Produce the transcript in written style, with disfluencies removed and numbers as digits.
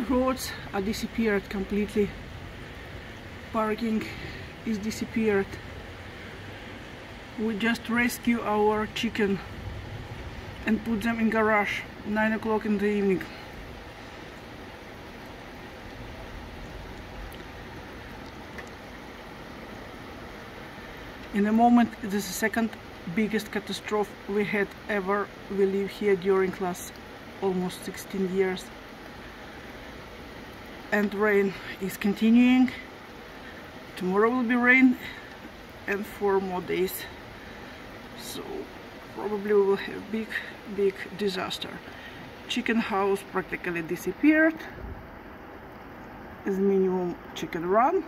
Roads are disappeared completely. Parking is disappeared. We just rescue our chicken and put them in garage 9 o'clock in the evening. In the moment, it is the second biggest catastrophe we had ever. We live here during last almost 16 years. And rain is continuing. Tomorrow will be rain and 4 more days. So probably we will have big disaster. Chicken house practically disappeared. As minimum chicken run.